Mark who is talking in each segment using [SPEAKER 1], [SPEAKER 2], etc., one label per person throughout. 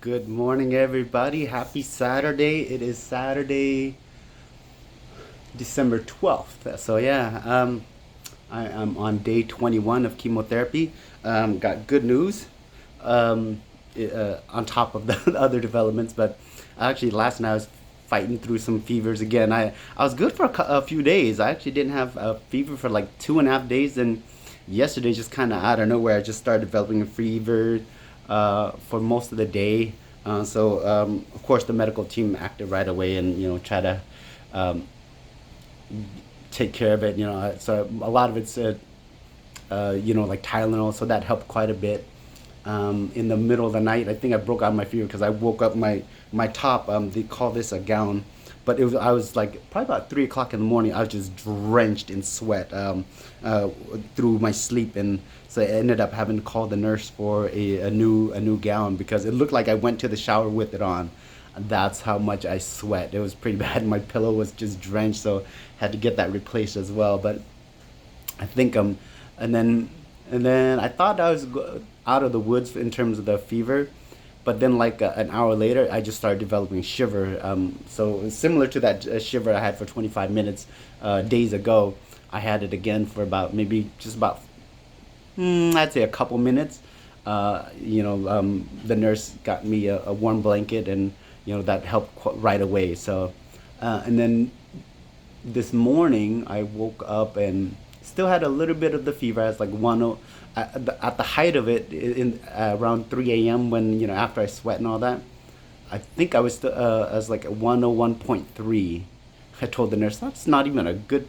[SPEAKER 1] Good morning, everybody. Happy Saturday. It is Saturday, December 12th. So, I'm on day 21 of chemotherapy. Got good news on top of the other developments, but actually, last night I was fighting through some fevers again. I was good for a few days. I actually didn't have a fever for like 2.5 days, and yesterday, just kind of out of nowhere, I just started developing a fever for most of the day. Of course, the medical team acted right away and try to um, take care of it. So a lot of it's like Tylenol, so that helped quite a bit. In the middle of the night, I think I broke out my fever because I woke up my top. They call this a gown, but I was like probably about 3 o'clock in the morning. I was just drenched in sweat uh, through my sleep, and so I ended up having to call the nurse for a new gown because it looked like I went to the shower with it on. That's how much I sweat. It was pretty bad. My pillow was just drenched, so had to get that replaced as well. But I think and then and then I thought I was out of the woods in terms of the fever, but then like an hour later, I just started developing shiver. So similar to that shiver I had for 25 minutes days ago, I had it again for about maybe just about I'd say a couple minutes. The nurse got me a warm blanket, and that helped right away. So, and then this morning I woke up and still had a little bit of the fever. I was like at the height of it in around 3 a.m. when after I sweat and all that. I think I was still I was like at 101.3. I told the nurse that's not even a good.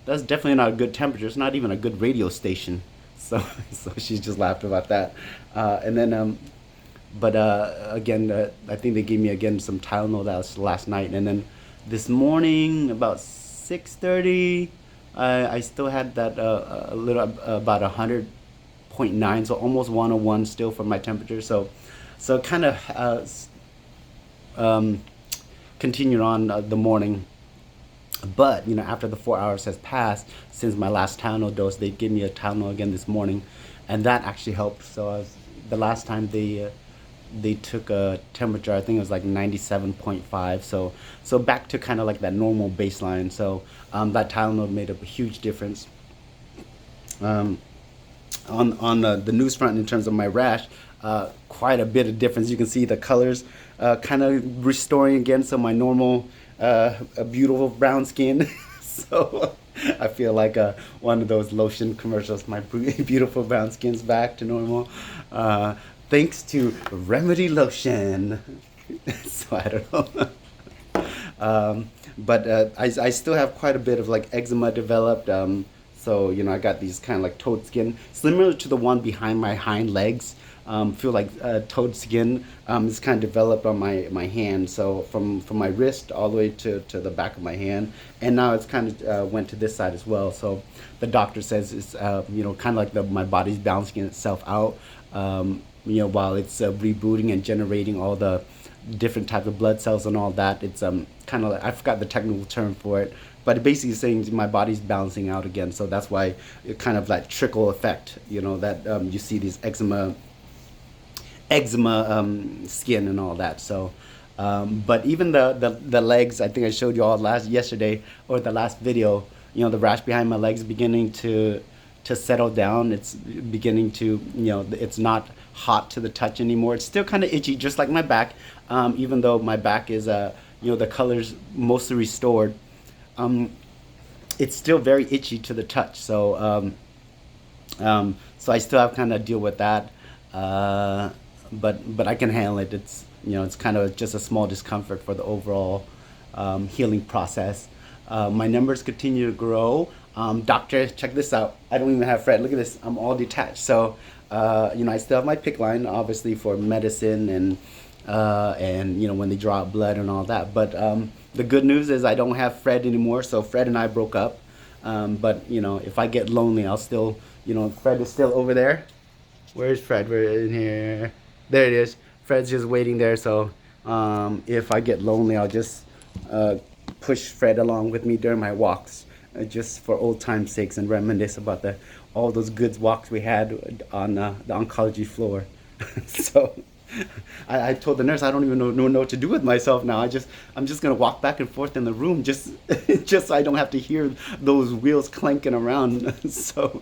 [SPEAKER 1] That's definitely not a good temperature. It's not even a good radio station. So so she just laughed about that. And then but again, I think they gave me again some Tylenol. That was last night, and then this morning about 6:30, I still had that a little about 100.9, so almost 101 still for my temperature. So kind of um, continued on the morning. But after the 4 hours has passed since my last Tylenol dose, they gave me a Tylenol again this morning, and that actually helped. The last time they took a temperature, I think it was like 97.5. So back to kind of like that normal baseline. So that Tylenol made a huge difference. Um, on the news front in terms of my rash, quite a bit of difference. You can see the colors kind of restoring again some of my normal, a beautiful brown skin. So I feel like one of those lotion commercials. My beautiful brown skin's back to normal, thanks to Remedy Lotion. So I don't know. But I still have quite a bit of like eczema developed. So I got these kind of like toad skin, similar to the one behind my hind legs. Feel like toad skin is kind of developed on my hand. So from my wrist all the way to the back of my hand, and now it's kind of went to this side as well. So the doctor says it's kind of like my body's balancing itself out. While it's rebooting and generating all the different types of blood cells and all that. It's kind of like, I forgot the technical term for it, but it basically is saying my body's balancing out again. So that's why it kind of that trickle effect, that you see these eczema skin and all that. So, but even the legs, I think I showed you all yesterday or the last video. The rash behind my legs beginning to settle down. It's beginning to, it's not hot to the touch anymore. It's still kind of itchy, just like my back. Even though my back is, the colors mostly restored. Um, it's still very itchy to the touch. So I still have kind of deal with that. Uh, but I can handle it. It's kind of just a small discomfort for the overall healing process. My numbers continue to grow. Doctor, check this out. I don't even have Fred. Look at this. I'm all detached. So, I still have my pick line, obviously, for medicine and when they draw out blood and all that. But the good news is I don't have Fred anymore. So Fred and I broke up. But if I get lonely, I'll still, Fred is still over there. Where's Fred? We're in here. There it is. Fred's just waiting there. So if I get lonely, I'll just uh, push Fred along with me during my walks, just for old time's sakes and reminisce about the all those good walks we had on the oncology floor. So. I told the nurse I don't even know what to do with myself now. I'm just gonna walk back and forth in the room just just so I don't have to hear those wheels clanking around. So,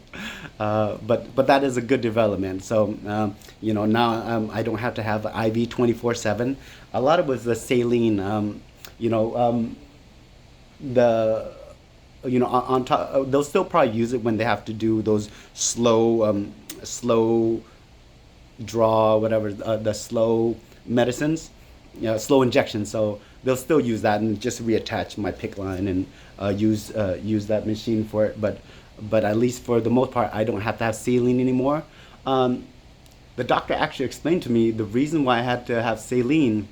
[SPEAKER 1] but that is a good development. So now I don't have to have IV 24/7. A lot of it was the saline. You know the on top they'll still probably use it when they have to do those slow draw, whatever, the slow medicines, slow injections. So they'll still use that and just reattach my pick line and use that machine for it. But at least for the most part, I don't have to have saline anymore. Um, the doctor actually explained to me the reason why I had to have saline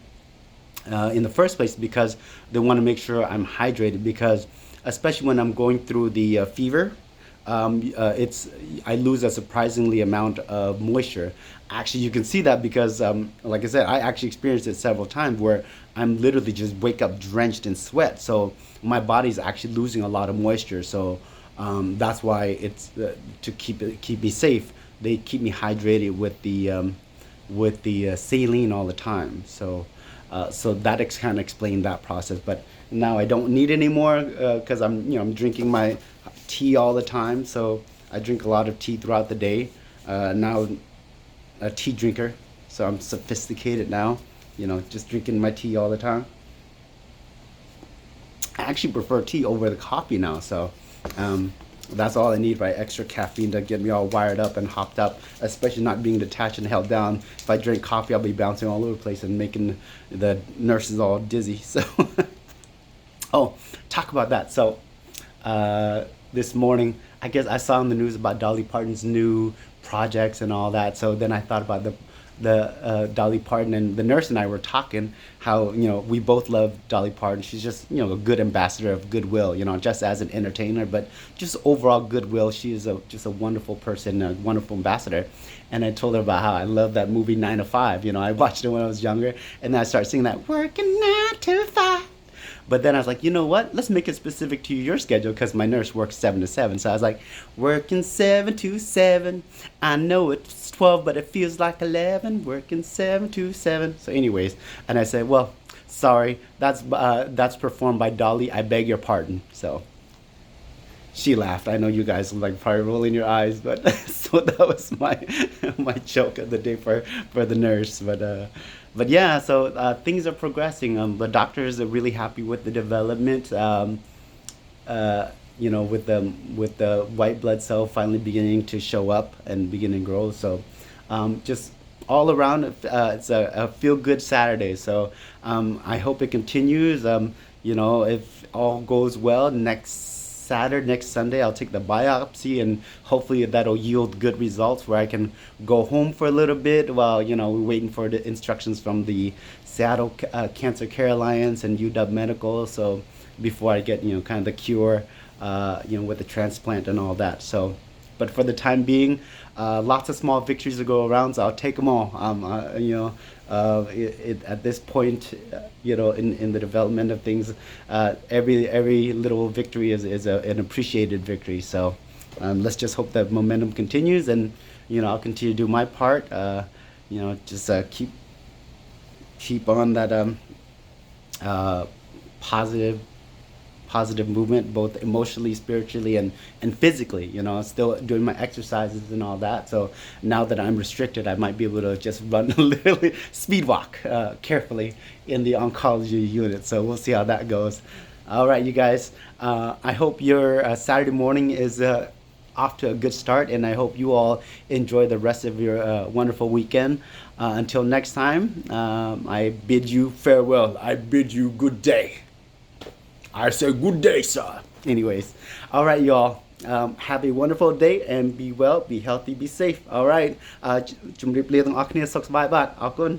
[SPEAKER 1] in the first place because they want to make sure I'm hydrated because especially when I'm going through the fever, it's I lose a surprisingly amount of moisture. Actually, you can see that because, like I said, I actually experienced it several times where I'm literally just wake up drenched in sweat. So my body's actually losing a lot of moisture. So that's why it's to keep me safe. They keep me hydrated with the saline all the time. So that kind of explained that process. But now I don't need any more because I'm drinking my tea all the time. So I drink a lot of tea throughout the day. Now a tea drinker, so I'm sophisticated now. Just drinking my tea all the time. I actually prefer tea over the coffee now. So that's all I need, right? Extra caffeine to get me all wired up and hopped up, especially not being detached and held down. If I drink coffee, I'll be bouncing all over the place and making the nurses all dizzy. So, oh, talk about that. So, this morning, I guess I saw in the news about Dolly Parton's new projects and all that. So then I thought about the Dolly Parton, and the nurse and I were talking how we both love Dolly Parton. She's just a good ambassador of goodwill, just as an entertainer, but just overall goodwill. She is just a wonderful person, a wonderful ambassador. And I told her about how I love that movie 9 to 5. I watched it when I was younger, and then I started singing that working 9 to 5. But then I was like, you know what? Let's make it specific to your schedule because my nurse works 7 to 7. So I was like, working 7 to 7. I know it's 12, but it feels like 11. Working 7 to 7. So, anyways, and I said, well, sorry, that's performed by Dolly. I beg your pardon. So she laughed. I know you guys were like probably rolling your eyes, but so that was my my joke of the day for the nurse. But yeah, so things are progressing. The doctors are really happy with the development. With the white blood cell finally beginning to show up and beginning to grow. So just all around, it's a feel good Saturday. So I hope it continues. If all goes well, next Sunday, I'll take the biopsy and hopefully that'll yield good results where I can go home for a little bit while, we're waiting for the instructions from the Seattle Cancer Care Alliance and UW Medical. So before I get, kind of the cure, with the transplant and all that. So, but for the time being, lots of small victories to go around, so I'll take them all. At this point, in the development of things, every little victory is an appreciated victory. So let's just hope that momentum continues, and I'll continue to do my part. Just keep on that positive movement, both emotionally, spiritually, and physically. Still doing my exercises and all that. So now that I'm restricted, I might be able to just run literally speed walk carefully in the oncology unit. So we'll see how that goes. All right, you guys. I hope your Saturday morning is off to a good start, and I hope you all enjoy the rest of your wonderful weekend. Until next time, I bid you farewell. I bid you good day. I say good day, sir. Anyways, all right, y'all. Have a wonderful day and be well, be healthy, be safe. All right. ជំរាបលាទាំងអស់គ្នាសុខសប្បាយបាទអរគុណ